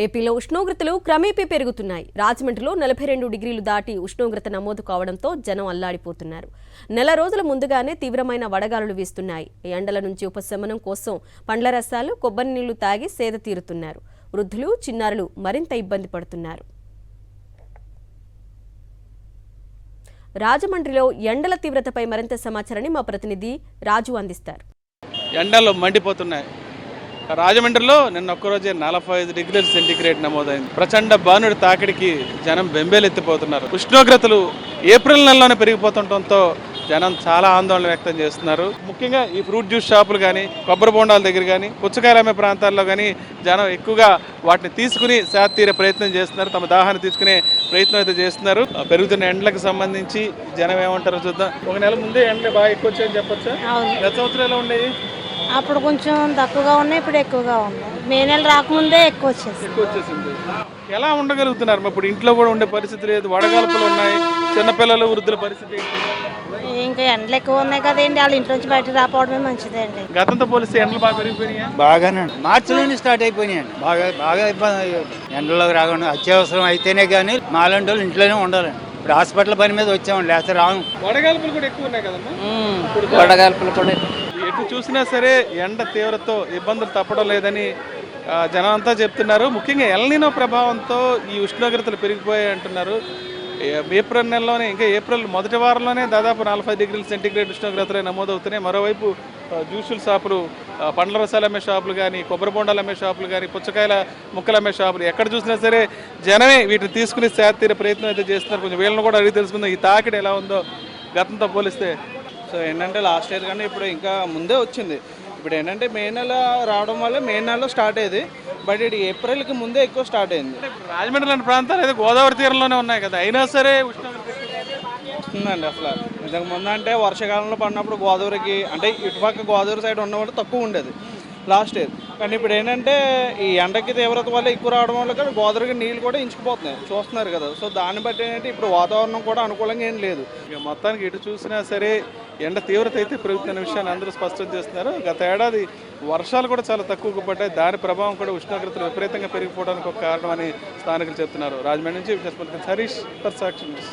ఏపీలో ఉష్ణోగ్రతలు క్రమేపీ పెరుగుతున్నాయి. రాజమండ్రిలో 42 డిగ్రీలు దాటి ఉష్ణోగ్రత నమోదు కావడంతో జనం అల్లాడిపోతున్నారు. నెల రోజుల ముందుగానే తీవ్రమైన వడగాలులు వీస్తున్నాయి. ఎండల నుంచి ఉపశమనం కోసం పండ్ల రసాలు, కొబ్బరి నీళ్లు తాగి సేద తీరుతున్నారు. వృద్ధులు, చిన్నారులు మరింత ఇబ్బంది పడుతున్నారు. రాజమండ్రిలో ఎండల తీవ్రతపై మరింత సమాచారాన్ని మా ప్రతినిధి రాజు అందిస్తారు. ఎండలు మండిపోతున్నాయి. రాజమండ్రిలో నిన్న ఒక్కరోజే 45 డిగ్రీల సెంటీగ్రేడ్ నమోదైంది. ప్రచండ బాణుడి తాకిడికి జనం బెంబేలెత్తిపోతున్నారు. ఉష్ణోగ్రతలు ఏప్రిల్ నెలలోనే పెరిగిపోతుండటంతో జనం చాలా ఆందోళన వ్యక్తం చేస్తున్నారు. ముఖ్యంగా ఈ ఫ్రూట్ జ్యూస్ షాపులు కానీ, కొబ్బరి బొండాల దగ్గర కానీ, పుచ్చకాయలు అమ్మే ప్రాంతాల్లో కానీ జనం ఎక్కువగా వాటిని తీసుకుని సేద తీరే ప్రయత్నం చేస్తున్నారు. తమ దాహాన్ని తీసుకునే ప్రయత్నం అయితే చేస్తున్నారు. పెరుగుతున్న ఎండలకు సంబంధించి జనం ఏమంటారో చూద్దాం. ఒక నెల ముందే ఎండలు బాగా ఎక్కువ వచ్చాయని చెప్పొచ్చా? గత సంవత్సరం ఎలా ఉండేవి? అప్పుడు కొంచెం తక్కువగా ఉన్నాయి, ఇప్పుడు ఎక్కువగా ఉన్నాయి. మే నెల రాకముందే ఎక్కువ వచ్చేసింది. ఎలా ఉండగలుగుతున్నారు? ఇప్పుడు ఇంట్లో కూడా ఉండే పరిస్థితి లేదు, వడగాల్పులు ఉన్నాయి, చిన్నపిల్లలు, వృద్ధుల పరిస్థితి. ఇంకా ఎండలు ఎక్కువ ఉన్నాయి కదండి, వాళ్ళ ఇంట్లో నుంచి బయటకు రాకపోవడమే మంచిదండి. గతంతో పోలిస్తే ఎండలు బాగా పెరిగిపోయినాయా? బాగానండి. మార్చిలోనే స్టార్ట్ అయిపోయినాయండి. బాగా ఇబ్బంది. ఎండలోకి రాకుండా అత్యవసరం అయితేనే కానీ మాలాంటి వాళ్ళు ఇంట్లోనే ఉండాలండి. ఇప్పుడు హాస్పిటల్ పని మీద వచ్చామండి, లేకపోతే రాము. వడగాల్పులు కూడా ఎక్కువ ఉన్నాయి కదమ్మా. వడగాల్పులు కూడా ఎటు చూసినా సరే ఎండ తీవ్రతతో ఇబ్బందులు తప్పడం లేదని జనం అంతా చెప్తున్నారు. ముఖ్యంగా ఎల్నినో ప్రభావంతో ఈ ఉష్ణోగ్రతలు పెరిగిపోయాయి అంటున్నారు. ఏప్రిల్ నెలలోనే, ఇంకా ఏప్రిల్ మొదటి వారంలోనే దాదాపు 45 డిగ్రీల సెంటీగ్రేడ్ ఉష్ణోగ్రతలే నమోదవుతున్నాయి. మరోవైపు జ్యూసుల షాపులు, పండ్ల రసాలు అమ్మే షాపులు కానీ, కొబ్బరి బొండాలు అమ్మే షాపులు కానీ, పుచ్చకాయల ముక్కలు అమ్మే షాపులు ఎక్కడ చూసినా సరే జనమే వీటిని తీసుకుని సేద తీరే ప్రయత్నం అయితే చేస్తున్నారు. కొంచెం వీళ్ళని కూడా అడిగి తెలుసుకుందాం ఈ తాకిడి ఎలా ఉందో గతంతో పోలిస్తే. సో ఏంటంటే లాస్ట్ ఇయర్ కానీ ఇప్పుడు ఇంకా ముందే వచ్చింది. ఇప్పుడు ఏంటంటే మే నెల రావడం వల్ల మే నెలలో స్టార్ట్ అయ్యేది, బట్ ఇది ఏప్రిల్కి ముందే ఎక్కువ స్టార్ట్ అయింది. రాజమండ్రి లాంటి ప్రాంతాలు అయితే గోదావరి తీరంలోనే ఉన్నాయి కదా, అయినా సరే ఉష్ణోగ్రత వస్తుందండి. అసలు ఇంతకు ముందు అంటే వర్షాకాలంలో పడినప్పుడు గోదావరికి అంటే ఇటుపక్క గోదావరి సైడ్ ఉన్నవాళ్ళు తక్కువ ఉండేది లాస్ట్ ఇయర్. కానీ ఇప్పుడు ఏంటంటే ఈ ఎండకి తీవ్రత వల్ల ఎక్కువ రావడం వల్ల కానీ గోదావరికి నీళ్ళు కూడా ఇంచుకుపోతున్నాయి, చూస్తున్నారు కదా. సో దాన్ని బట్టి ఏంటంటే ఇప్పుడు వాతావరణం కూడా అనుకూలంగా ఏం లేదు. ఇక మొత్తానికి ఎటు చూసినా సరే ఎండ తీవ్రత అయితే పెరుగుతున్న విషయాన్ని అందరూ స్పష్టం చేస్తున్నారు. గత ఏడాది వర్షాలు కూడా చాలా తక్కువగా పడ్డాయి, దాని ప్రభావం కూడా ఉష్ణోగ్రతలు విపరీతంగా పెరిగిపోవడానికి ఒక కారణం అని స్థానికులు చెప్తున్నారు. రాజమండ్రి నుంచి హరీష్ ఫర్ సాక్షి న్యూస్.